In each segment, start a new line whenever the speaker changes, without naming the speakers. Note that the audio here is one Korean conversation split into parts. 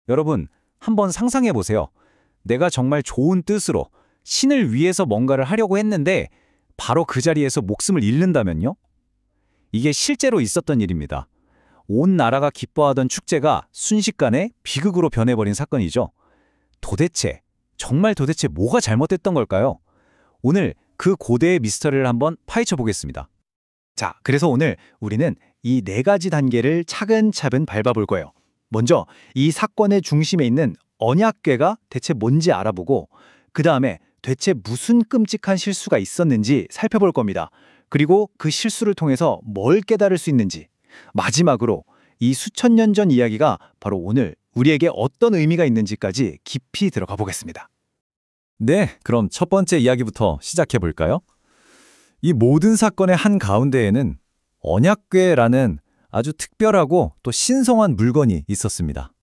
여러분, 한번 상상해 보세요. 내가 정말 좋은 뜻으로 신을 위해서 뭔가를 하려고 했는데 바로 그 자리에서 목숨을 잃는다면요? 이게 실제로 있었던 일입니다. 온 나라가 기뻐하던 축제가 순식간에 비극으로 변해버린 사건이죠. 정말 도대체 뭐가 잘못됐던 걸까요? 오늘 그 고대의 미스터리를 한번 파헤쳐 보겠습니다.
자, 그래서 오늘 우리는 이 4가지 단계를 차근차근 밟아볼 거예요. 먼저 이 사건의 중심에 있는 언약궤가 대체 뭔지 알아보고 그 다음에 대체 무슨 끔찍한 실수가 있었는지 살펴볼 겁니다. 그리고 그 실수를 통해서 뭘 깨달을 수 있는지, 마지막으로 이 수천 년 전 이야기가 바로 오늘 우리에게 어떤 의미가 있는지까지 깊이 들어가 보겠습니다.
네, 그럼 첫 번째 이야기부터 시작해 볼까요? 이 모든 사건의 한가운데에는 언약궤라는 아주 특별하고 또 신성한 물건이 있었습니다.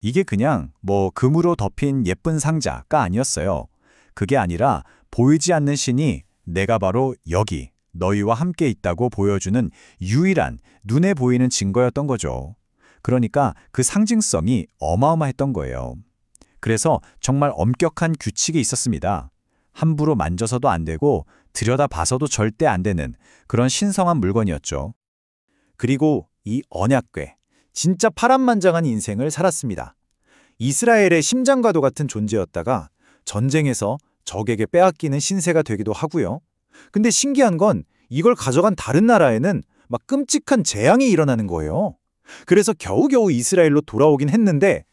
이게 그냥 금으로 덮인 예쁜 상자가 아니었어요. 그게 아니라 보이지 않는 신이 내가 바로 여기 너희와 함께 있다고 보여주는 유일한 눈에 보이는 증거였던 거죠. 그러니까 그 상징성이 어마어마했던 거예요. 그래서 정말 엄격한 규칙이 있었습니다. 함부로 만져서도 안 되고 들여다봐서도 절대 안 되는 그런 신성한 물건이었죠. 그리고 이 언약궤, 진짜 파란만장한 인생을 살았습니다. 이스라엘의 심장과도 같은 존재였다가 전쟁에서 적에게 빼앗기는 신세가 되기도 하고요. 근데 신기한 건 이걸 가져간 다른 나라에는 막 끔찍한 재앙이 일어나는 거예요. 그래서 겨우겨우 이스라엘로 돌아오긴 했는데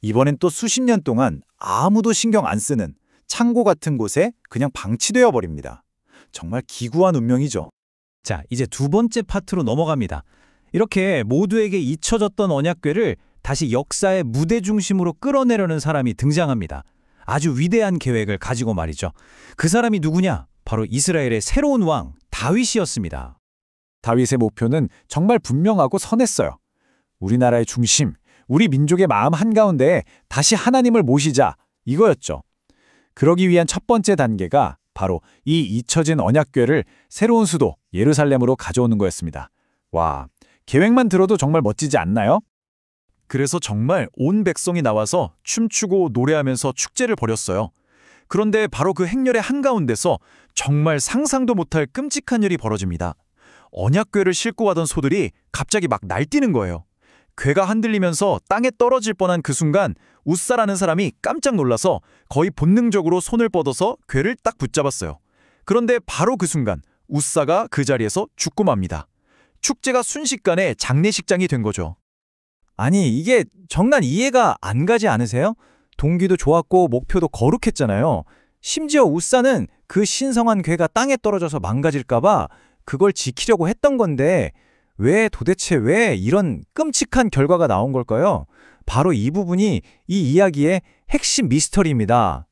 이번엔 또 수십 년 동안 아무도 신경 안 쓰는 창고 같은 곳에 그냥 방치되어 버립니다. 정말 기구한 운명이죠. 자, 이제 두 번째 파트로 넘어갑니다. 이렇게 모두에게 잊혀졌던 언약궤를 다시 역사의 무대 중심으로 끌어내려는 사람이 등장합니다. 아주 위대한 계획을 가지고 말이죠. 그 사람이 누구냐? 바로 이스라엘의 새로운 왕 다윗이었습니다.
다윗의 목표는 정말 분명하고 선했어요. 우리나라의 중심, 우리 민족의 마음 한가운데에 다시 하나님을 모시자, 이거였죠. 그러기 위한 첫 번째 단계가 바로 이 잊혀진 언약궤를 새로운 수도 예루살렘으로 가져오는 거였습니다. 와, 계획만 들어도 정말 멋지지 않나요?
그래서 정말 온 백성이 나와서 춤추고 노래하면서 축제를 벌였어요. 그런데 바로 그 행렬의 한가운데서 정말 상상도 못할 끔찍한 일이 벌어집니다. 언약궤를 싣고 가던 소들이 갑자기 막 날뛰는 거예요. 궤가 흔들리면서 땅에 떨어질 뻔한 그 순간 웃사라는 사람이 깜짝 놀라서 거의 본능적으로 손을 뻗어서 궤를 딱 붙잡았어요. 그런데 바로 그 순간 웃사가 그 자리에서 죽고 맙니다. 축제가 순식간에 장례식장이 된 거죠.
아니, 이게 정말 이해가 안 가지 않으세요? 동기도 좋았고 목표도 거룩했잖아요. 심지어 웃사는 그 신성한 궤가 땅에 떨어져서 망가질까봐 그걸 지키려고 했던 건데 도대체 왜 이런 끔찍한 결과가 나온 걸까요? 바로 이 부분이 이 이야기의 핵심 미스터리입니다.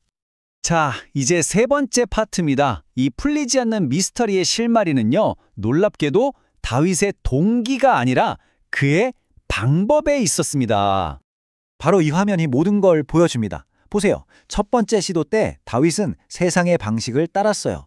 자, 이제 세 번째 파트입니다. 이 풀리지 않는 미스터리의 실마리는요, 놀랍게도 다윗의 동기가 아니라 그의 방법에 있었습니다.
바로 이 화면이 모든 걸 보여줍니다. 보세요. 첫 번째 시도 때 다윗은 세상의 방식을 따랐어요.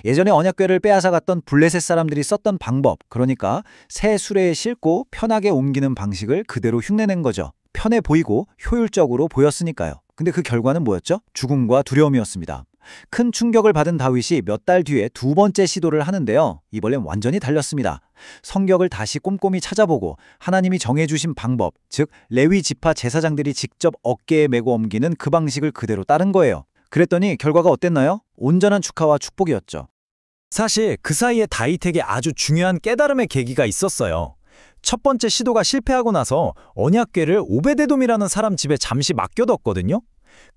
예전에 언약궤를 빼앗아갔던 블레셋 사람들이 썼던 방법, 그러니까 새 수레에 싣고 편하게 옮기는 방식을 그대로 흉내낸 거죠. 편해 보이고 효율적으로 보였으니까요. 근데 그 결과는 뭐였죠? 죽음과 두려움이었습니다. 큰 충격을 받은 다윗이 몇 달 뒤에 두 번째 시도를 하는데요. 이번엔 완전히 달렸습니다. 성경을 다시 꼼꼼히 찾아보고 하나님이 정해주신 방법, 즉 레위 지파 제사장들이 직접 어깨에 메고 옮기는 그 방식을 그대로 따른 거예요. 그랬더니 결과가 어땠나요? 온전한 축하와 축복이었죠.
사실 그 사이에 다윗에게 아주 중요한 깨달음의 계기가 있었어요. 첫 번째 시도가 실패하고 나서 언약궤를 오베데돔이라는 사람 집에 잠시 맡겨뒀거든요.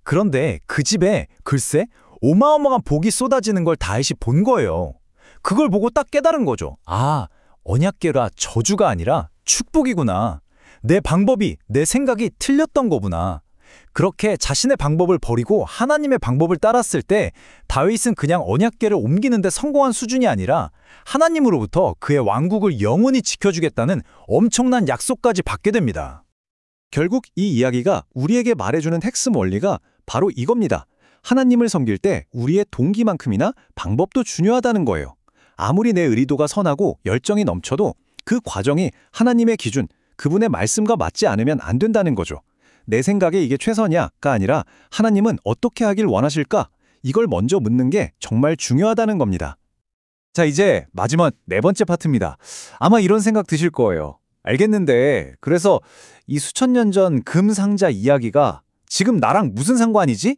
그런데 그 집에 글쎄 어마어마한 복이 쏟아지는 걸 다윗이 본 거예요. 그걸 보고 딱 깨달은 거죠. 아, 언약궤라 저주가 아니라 축복이구나. 내 방법이, 내 생각이 틀렸던 거구나. 그렇게 자신의 방법을 버리고 하나님의 방법을 따랐을 때 다윗은 그냥 언약궤를 옮기는 데 성공한 수준이 아니라 하나님으로부터 그의 왕국을 영원히 지켜주겠다는 엄청난 약속까지 받게 됩니다.
결국 이 이야기가 우리에게 말해주는 핵심 원리가 바로 이겁니다. 하나님을 섬길 때 우리의 동기만큼이나 방법도 중요하다는 거예요. 아무리 내 의리도가 선하고 열정이 넘쳐도 그 과정이 하나님의 기준, 그분의 말씀과 맞지 않으면 안 된다는 거죠.
내 생각에 이게 최선이야가 아니라 하나님은 어떻게 하길 원하실까? 이걸 먼저 묻는 게 정말 중요하다는 겁니다. 자, 이제 마지막 네 번째 파트입니다. 아마 이런 생각 드실 거예요. 알겠는데, 그래서 이 수천 년 전 금상자 이야기가 지금 나랑 무슨 상관이지?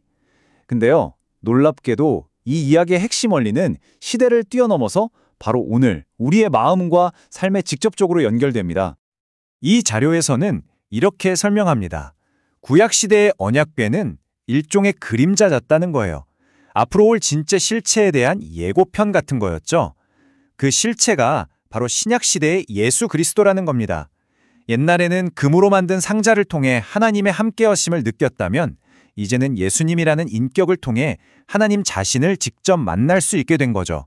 근데요, 놀랍게도 이 이야기의 핵심 원리는 시대를 뛰어넘어서 바로 오늘 우리의 마음과 삶에 직접적으로 연결됩니다. 이 자료에서는 이렇게 설명합니다. 구약시대의 언약궤는 일종의 그림자 같다는 거예요. 앞으로 올 진짜 실체에 대한 예고편 같은 거였죠. 그 실체가 바로 신약시대의 예수 그리스도라는 겁니다. 옛날에는 금으로 만든 상자를 통해 하나님의 함께하심을 느꼈다면 이제는 예수님이라는 인격을 통해 하나님 자신을 직접 만날 수 있게 된 거죠.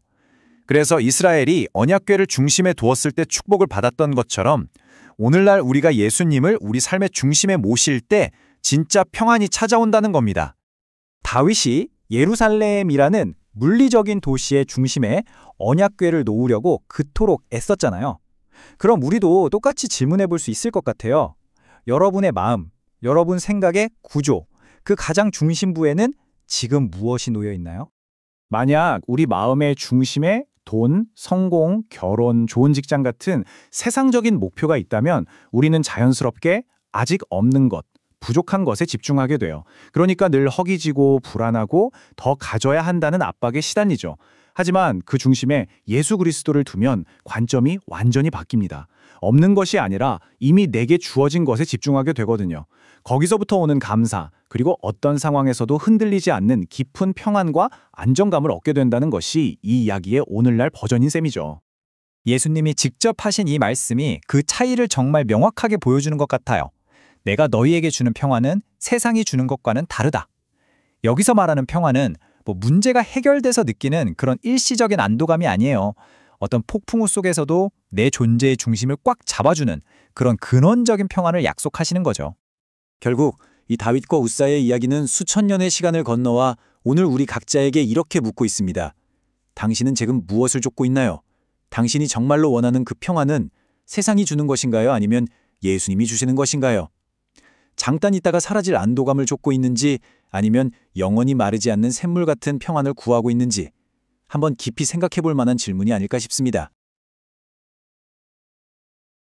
그래서 이스라엘이 언약궤를 중심에 두었을 때 축복을 받았던 것처럼 오늘날 우리가 예수님을 우리 삶의 중심에 모실 때 진짜 평안이 찾아온다는 겁니다.
다윗이 예루살렘이라는 물리적인 도시의 중심에 언약궤를 놓으려고 그토록 애썼잖아요. 그럼 우리도 똑같이 질문해 볼 수 있을 것 같아요. 여러분의 마음, 여러분 생각의 구조, 그 가장 중심부에는 지금 무엇이 놓여 있나요? 만약 우리 마음의 중심에 돈, 성공, 결혼, 좋은 직장 같은 세상적인 목표가 있다면 우리는 자연스럽게 아직 없는 것, 부족한 것에 집중하게 돼요. 그러니까 늘 허기지고 불안하고 더 가져야 한다는 압박에 시달리죠. 하지만 그 중심에 예수 그리스도를 두면 관점이 완전히 바뀝니다. 없는 것이 아니라 이미 내게 주어진 것에 집중하게 되거든요. 거기서부터 오는 감사, 그리고 어떤 상황에서도 흔들리지 않는 깊은 평안과 안정감을 얻게 된다는 것이 이 이야기의 오늘날 버전인 셈이죠. 예수님이 직접 하신 이 말씀이 그 차이를 정말 명확하게 보여주는 것 같아요. 내가 너희에게 주는 평안은 세상이 주는 것과는 다르다. 여기서 말하는 평안은 문제가 해결돼서 느끼는 그런 일시적인 안도감이 아니에요. 어떤 폭풍우 속에서도 내 존재의 중심을 꽉 잡아주는 그런 근원적인 평안을 약속하시는 거죠.
결국 이 다윗과 웃사의 이야기는 수천 년의 시간을 건너와 오늘 우리 각자에게 이렇게 묻고 있습니다. 당신은 지금 무엇을 쫓고 있나요? 당신이 정말로 원하는 그 평안은 세상이 주는 것인가요? 아니면 예수님이 주시는 것인가요? 잠깐 있다가 사라질 안도감을 쫓고 있는지 아니면 영원히 마르지 않는 샘물 같은 평안을 구하고 있는지 한번 깊이 생각해 볼 만한 질문이 아닐까 싶습니다.